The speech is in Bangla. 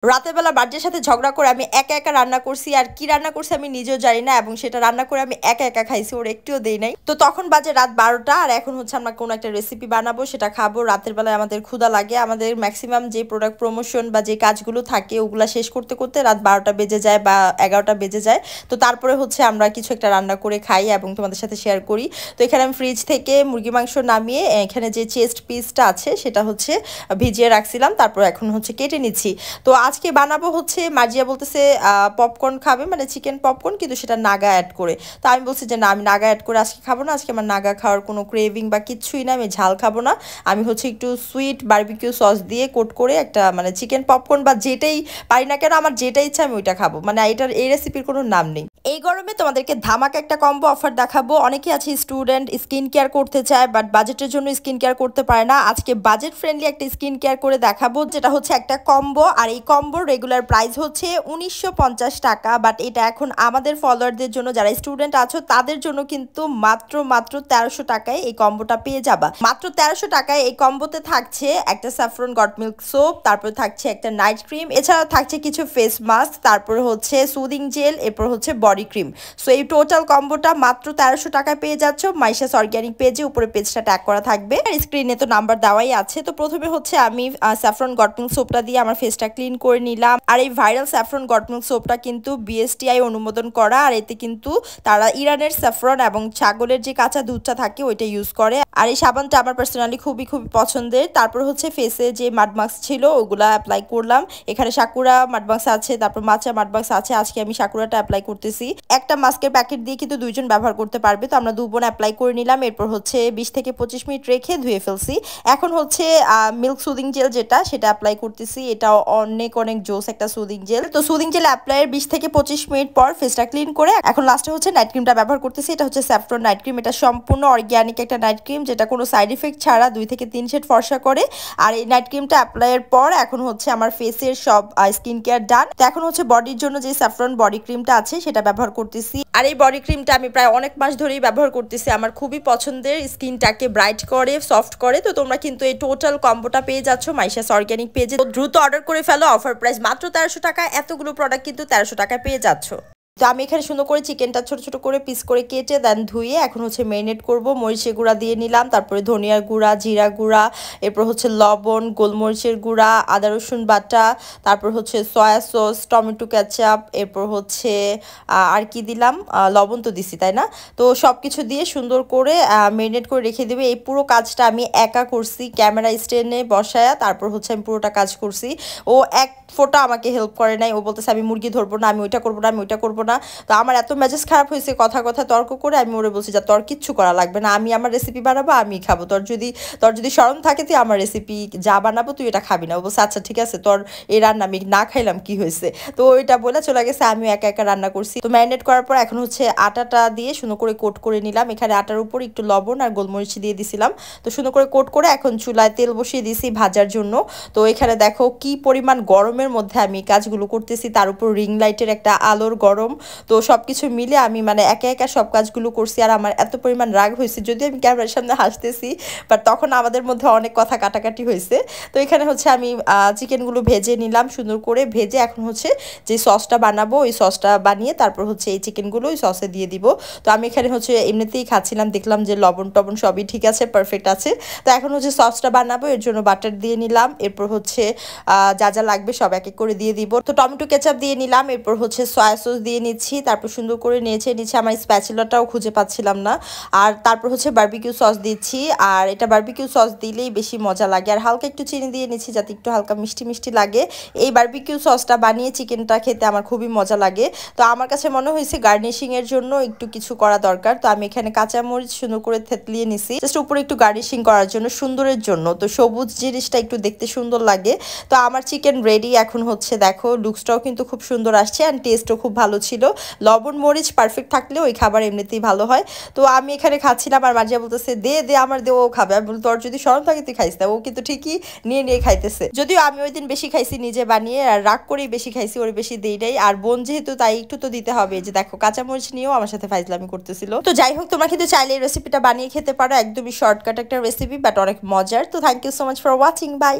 রাতের বেলা বার্জের সাথে ঝগড়া করে আমি একা একা রান্না করছি, আর কি রান্না করছি আমি নিজেও জানি না, এবং সেটা রান্না করে আমি একা একা খাইছি, ওর একটুও দেই নাই। তো তখন বাজে রাত 12টা, আর এখন হচ্ছে আমরা কোনো একটা রেসিপি বানাবো, সেটা খাবো। রাতের বেলায় আমাদের ক্ষুধা লাগে, আমাদের ম্যাক্সিমাম যে প্রোডাক্ট প্রমোশন বা যে কাজগুলো থাকে ওগুলা শেষ করতে করতে রাত 12টা বেজে যায় বা 11টা বেজে যায়। তো তারপরে হচ্ছে আমরা কিছু একটা রান্না করে খাই এবং তোমাদের সাথে শেয়ার করি। তো এখানে আমি ফ্রিজ থেকে মুরগি মাংস নামিয়ে এখানে যে চেস্ট পিসটা আছে সেটা হচ্ছে ভিজিয়ে রাখছিলাম, তারপর এখন হচ্ছে কেটে নিচ্ছি। তো আজকে বানাবো হচ্ছে, মার্জিয়া বলতেছে পপকর্ন খাবে, মানে চিকেন পপকর্ন, কিন্তু সেটা নাগা অ্যাড করে। তো আমি বলছি যে না, আমি নাগা অ্যাড করে আজকে খাবো না, আজকে আমার নাগা খাওয়ার কোনো ক্রেভিং বা কিচ্ছুই না, আমি ঝাল খাবো না। আমি হচ্ছে একটু সুইট বারবিকিউ সস দিয়ে কোট করে একটা মানে চিকেন পপকর্ন বা যেটাই পারি না কেন, আমার যেটা ইচ্ছা আমি ওইটা খাবো, মানে এটার এই রেসিপির কোনো নাম নেই। এই গরমে তোমাদেরকে ধামাকা একটা কম্বো অফার দেখাবো। অনেকে আছে স্টুডেন্ট, স্কিন কেয়ার করতে চায় বাট বাজেটের জন্য স্কিন কেয়ার করতে পারে না। আজকে বাজেট ফ্রেন্ডলি একটা স্কিন কেয়ার করে দেখাবো, যেটা হচ্ছে একটা কম্বো। আর এই কম্বোর রেগুলার প্রাইস হচ্ছে 1950 টাকা, বাট এটা এখন আমাদের ফলোয়ারদের জন্য, যারা স্টুডেন্ট আছো তাদের জন্য কিন্তু মাত্র 1300 টাকায় এই কম্বোটা পেয়ে যাবা। মাত্র 1300 টাকায় এই কম্বোতে থাকছে একটা স্যাফরন গট মিল্ক সোপ, তারপর থাকছে একটা নাইট ক্রিম, এছাড়াও থাকছে কিছু ফেস মাস্ক, তারপর হচ্ছে সুদিং জেল, এরপর হচ্ছে বডি ক্রিম। সো এই টোটাল কম্বোটা মাত্র 1300 টাকায় পেয়ে যাচ্ছ মাইশাস অর্গানিক পেজে। উপরে পেজটা ট্যাগ করা থাকবে, আর স্ক্রিনে তো নাম্বার দেওয়াই আছে। তো প্রথমে হচ্ছে আমি স্যাফরন গট মিল্ক সোপটা দিয়ে আমার ফেসটা ক্লিন করে নিলাম। আর এই ভাইরাল স্যাফরন গট মিল্ক সোপটা কিন্তু বিএসটিআই অনুমোদন করা, আর এতে কিন্তু তারা ইরানের স্যাফরন এবং ছাগলের যে কাঁচা দুধটা থাকে ওইটা ইউজ করে। আর এই সাবানটা আমার পার্সোনালি খুবই পছন্দের। তারপর হচ্ছে ফেসে যে মাড মাস্ক ছিল ওগুলা অ্যাপ্লাই করলাম। এখানে সাকুরা মাড মাস্ক আছে, তারপর মাচা মাড মাস্ক আছে, আজকে আমি সাকুরাটা অ্যাপ্লাই করতেছি। একটা মাস্কের প্যাকেট দিয়ে কিন্তু দুইজন ব্যবহার করতে পারবে, তো আমরা 2 বোন অ্যাপ্লাই করে নিলাম। এরপর হচ্ছে 20 থেকে 25 মিনিট রেখে ধুয়ে ফেলছি। এখন হচ্ছে মিল্ক সুদিং জেল যেটা, সেটা অ্যাপ্লাই করতেছি। এটা অনেক জোস একটা সুদিং জেল। তো সুদিং জেল অ্যাপ্লাইয়ের 20 থেকে 25 মিনিট পর ফেসটা ক্লিন করে এখন লাস্টে হচ্ছে নাইট ক্রিমটা ব্যবহার করতেছি। এটা হচ্ছে স্যাফরন নাইট ক্রিম, এটা সম্পূর্ণ অর্গ্যানিক একটা নাইট ক্রিম, যেটা কোনো সাইড ইফেক্ট ছাড়া 2 থেকে 3 শেড ফর্সা করে। আর এই নাইট ক্রিমটা অ্যাপ্লাইয়ের পর এখন হচ্ছে আমার ফেসের সব স্কিন কেয়ার ডান। তো এখন হচ্ছে বডির জন্য যে স্যাফরন বডি ক্রিমটা আছে সেটা ব্যবহার করতেছি। আর এই বডি ক্রিমটা আমি প্রায় অনেক মাস ধরেই ব্যবহার করতেছি, আমার খুবই পছন্দের, স্কিনটাকে ব্রাইট করে, সফট করে। তো তোমরা কিন্তু এই টোটাল কম্বোটা পেয়ে যাচ্ছ মাইশাস অর্গানিক পেজে। দ্রুত অর্ডার করে ফেলো, অফার প্রাইস মাত্র 1300 টাকা। এতগুলো প্রোডাক্ট কিন্তু 1300 টাকায় পেয়ে যাচ্ছ। তো আমি এখানে সুন্দর করে চিকেনটা ছোট ছোট করে পিস করে কেটে দেন ধুয়ে এখন হচ্ছে ম্যারিনেট করব। মরিচের গুঁড়া দিয়ে নিলাম, তারপরে ধনিয়ার গুঁড়া, জিরা গুঁড়া, এরপর হচ্ছে লবণ, গোলমরিচের গুঁড়া, আদা রসুন বাটা, তারপর হচ্ছে সয়া সস, টমেটো কেচাপ, এরপর হচ্ছে আর কি দিলাম, লবণ তো দিছি তাই না। তো সব কিছু দিয়ে সুন্দর করে ম্যারিনেট করে রেখে দেবে। এই পুরো কাজটা আমি একা করছি, ক্যামেরা স্ট্যান্ডে বসায়া, তারপর হচ্ছে আমি পুরোটা কাজ করছি। ও এক ফোটা আমাকে হেল্প করে নাই, ও বলতেছে আমি মুরগি ধরবো না, আমি ওইটা করবো না, আমি ওইটা করবো না। তো আমার এত মেজাজ খারাপ হয়েছে, কথা তর্ক করে আমি ওরে বলছি যে তোর কিচ্ছু করা লাগবে না, আমি আমার রেসিপি বানাবো, আমি খাবো, তোর যদি শরম থাকে তুই আমার রেসিপি যা বানাবো তুই এটা খাবি না। ও বলছে আচ্ছা ঠিক আছে, তোর এই রান্না আমি না খাইলাম কি হয়েছে। তো ওইটা বলে চলে গেছে, আমি একা একা রান্না করছি। তো ম্যারিনেট করার পর এখন হচ্ছে আটাটা দিয়ে সুন্দর করে কোট করে নিলাম। এখানে আটার উপর একটু লবণ আর গোলমরিচ দিয়ে দিছিলাম। তো সুন্দর করে কোট করে এখন চুলায় তেল বসিয়ে দিয়েছি ভাজার জন্য। তো এখানে দেখো কি পরিমাণ গরমের মধ্যে আমি কাজগুলো করতেছি, তার উপর রিং লাইটের একটা আলোর গরম। তো সব কিছু মিলে আমি মানে একা একা সব কাজগুলো করছি। আর আমার এত পরিমাণ রাগ হয়েছে, যদি আমি ক্যামেরার সামনে হাসতেছি, বাট তখন আমাদের মধ্যে অনেক কথা কাটাকাটি হয়েছে। তো এখানে হচ্ছে আমি চিকেনগুলো ভেজে নিলাম, সুন্দর করে ভেজে এখন হচ্ছে যে সসটা বানাবো ওই সসটা বানিয়ে তারপর হচ্ছে এই চিকেনগুলো ওই সসে দিয়ে দিব। তো আমি এখানে হচ্ছে এমনিতেই খাচ্ছিলাম, দেখলাম যে লবণ টবণ সবই ঠিক আছে, পারফেক্ট আছে। তো এখন হচ্ছে সসটা বানাবো, এর জন্য বাটার দিয়ে নিলাম। এরপর হচ্ছে যা যা লাগবে সব এক এক করে দিয়ে দিব। তো টমেটো কেচাপ দিয়ে নিলাম, এরপর হচ্ছে সয়া সস দিয়ে নিচ্ছি, তারপর সুন্দর করে নিয়েছে নিচে, আমার স্প্যাচুলাটাও খুঁজে পাচ্ছিলাম না। আর তারপর হচ্ছে বারবিকিউ সস দিচ্ছি, আর এটা বারবিকিউ সস দিলেই বেশি মজা লাগে। আর হালকা একটু চিনি দিয়ে নিচ্ছি যাতে একটু হালকা মিষ্টি মিষ্টি লাগে। এই বারবিকিউ সসটা বানিয়ে চিকেনটা খেতে আমার খুবই মজা লাগে। তো আমার কাছে মনে হয়েছে গার্নিশিংয়ের জন্য একটু কিছু করা দরকার। তো আমি এখানে কাঁচামরিচ সুন্দর করে থেতলিয়ে নিছি, জাস্ট উপরে একটু গার্নিশিং করার জন্য, সুন্দরের জন্য। তো সবুজ জিনিসটা একটু দেখতে সুন্দর লাগে। তো আমার চিকেন রেডি। এখন হচ্ছে দেখো লুকসটাও কিন্তু খুব সুন্দর আসছে, অ্যান্ড টেস্টও খুব ভালো ছিল। লবণ মরিচ পারফেক্ট থাকলে ওই খাবার এমনিতেই ভালো হয়। তো আমি এখানে খাচ্ছিলাম, আর মার্জিয়া বলতেছে দে দে আমার দে, ও খাবে। আমি বলি তোর যদি শরম থাকে তুই খাইস না। ও কিন্তু ঠিকই নিয়ে নিয়ে খাইতেছে, যদিও আমি ওই দিন বেশি খাইছি নিজে বানিয়ে, আর রাগ করেই বেশি খাইছি, ওর বেশি দেই নাই। আর বোন যেহেতু তাই একটু তো দিতে হবে। যে দেখো কাঁচামরিচ নিয়েও আমার সাথে ফাইজলামি করতেছিল। তো যাই হোক, তোমরা কিন্তু চাইলে এই রেসিপিটা বানিয়ে খেতে পারো, একদমই শর্টকাট একটা রেসিপি বাট অনেক মজার। তো thank you so much for watching, by.